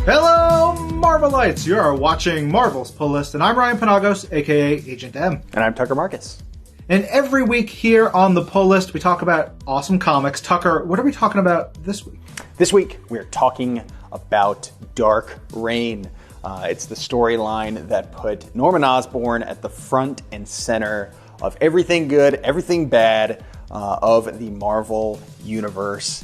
Hello, Marvelites! You're watching Marvel's Pull List, and I'm Ryan Penagos, aka Agent M. And I'm Tucker Marcus. And every week here on the Pull List, we talk about awesome comics. Tucker, what are we talking about this week? This week, we're talking about Dark Reign. It's the storyline that put Norman Osborn at the front and center of everything good, everything bad of the Marvel Universe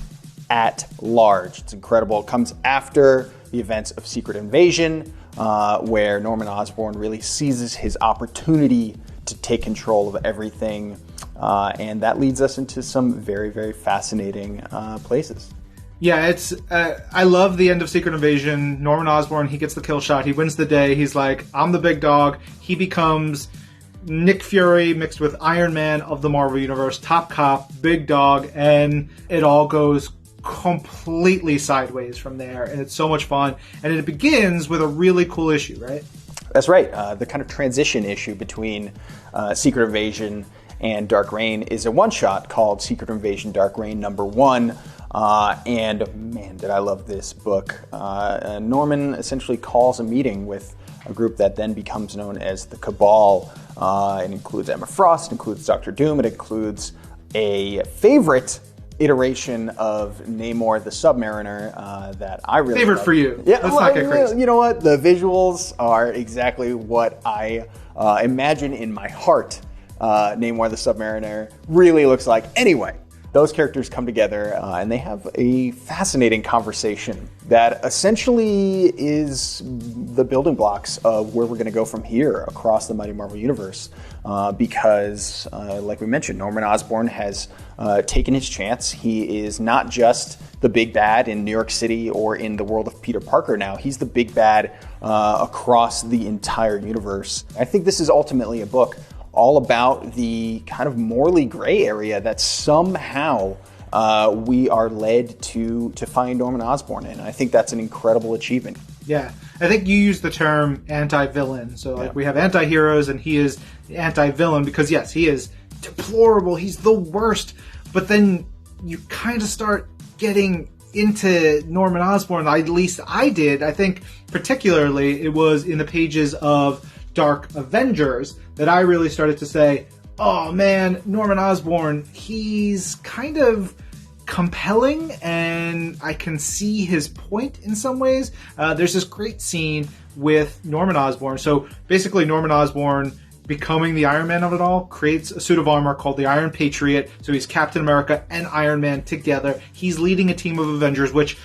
at large. It's incredible. It comes after the events of Secret Invasion, where Norman Osborn really seizes his opportunity to take control of everything, and that leads us into some very, very fascinating places. Yeah, it's. I love the end of Secret Invasion. Norman Osborn, he gets the kill shot. He wins the day. He's like, I'm the big dog. He becomes Nick Fury mixed with Iron Man of the Marvel Universe, top cop, big dog, and it all goes completely sideways from there, and it's so much fun. And it begins with a really cool issue, right? That's right. The kind of transition issue between Secret Invasion and Dark Reign is a one-shot called Secret Invasion Dark Reign #1. And man, did I love this book. Norman essentially calls a meeting with a group that then becomes known as the Cabal. It includes Emma Frost, it includes Dr. Doom, it includes a favorite iteration of Namor the Submariner that I really favorite love. For you. Yeah, let's not get crazy. You know what? The visuals are exactly what I imagine in my heart Namor the Submariner really looks like. Anyway, those characters come together and they have a fascinating conversation that essentially is the building blocks of where we're going to go from here across the Mighty Marvel Universe. Because, like we mentioned, Norman Osborn has taken his chance. He is not just the big bad in New York City or in the world of Peter Parker now. He's the big bad across the entire universe. I think this is ultimately a book all about the kind of morally gray area that somehow we are led to find Norman Osborn in. I think that's an incredible achievement. Yeah, I think you used the term anti-villain. So like we have anti-heroes and he is the anti-villain because yes, he is deplorable. He's the worst. But then you kind of start getting into Norman Osborn. At least I did. I think particularly it was in the pages of Dark Avengers that I really started to say, oh man, Norman Osborn, he's kind of compelling and I can see his point in some ways. There's this great scene with Norman Osborn. So basically Norman Osborn becoming the Iron Man of it all creates a suit of armor called the Iron Patriot. So he's Captain America and Iron Man together. He's leading a team of Avengers, which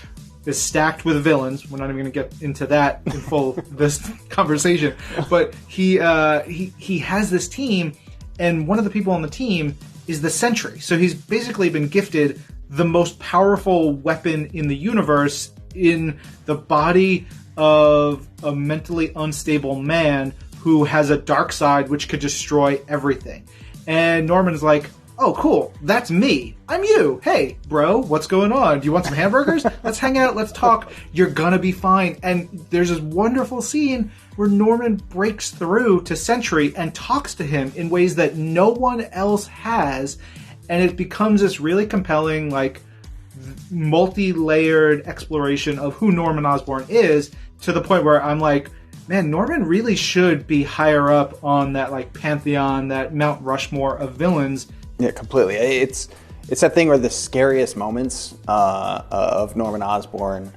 is stacked with villains. We're not even going to get into that in full this conversation. But he has this team, and one of the people on the team is the Sentry. So he's basically been gifted the most powerful weapon in the universe in the body of a mentally unstable man who has a dark side which could destroy everything. And Norman's like, oh, cool. That's me. I'm you. Hey, bro, what's going on? Do you want some hamburgers? Let's hang out. Let's talk. You're gonna be fine. And there's this wonderful scene where Norman breaks through to Sentry and talks to him in ways that no one else has. And it becomes this really compelling, like, multi-layered exploration of who Norman Osborn is, to the point where I'm like, man, Norman really should be higher up on that, like, pantheon, that Mount Rushmore of villains. Yeah, completely. It's that thing where the scariest moments of Norman Osborn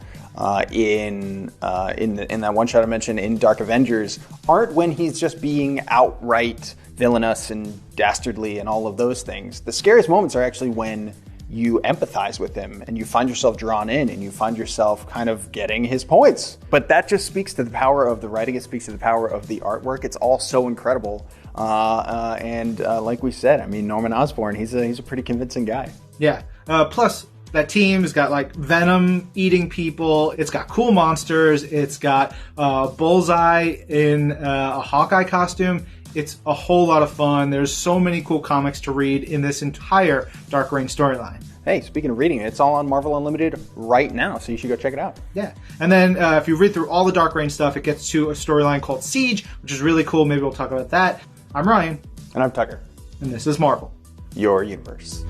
in that one shot I mentioned in Dark Avengers aren't when he's just being outright villainous and dastardly and all of those things. The scariest moments are actually when you empathize with him and you find yourself drawn in and you find yourself kind of getting his points. But that just speaks to the power of the writing. It speaks to the power of the artwork. It's all so incredible. And like we said, I mean, Norman Osborn, he's a pretty convincing guy. Yeah. Plus, that team has got, like, Venom eating people. It's got cool monsters. It's got Bullseye in a Hawkeye costume. It's a whole lot of fun. There's so many cool comics to read in this entire Dark Reign storyline. Hey, speaking of reading, it's all on Marvel Unlimited right now, so you should go check it out. Yeah. And then if you read through all the Dark Reign stuff, it gets to a storyline called Siege, which is really cool. Maybe we'll talk about that. I'm Ryan. And I'm Tucker. And this is Marvel, Your Universe.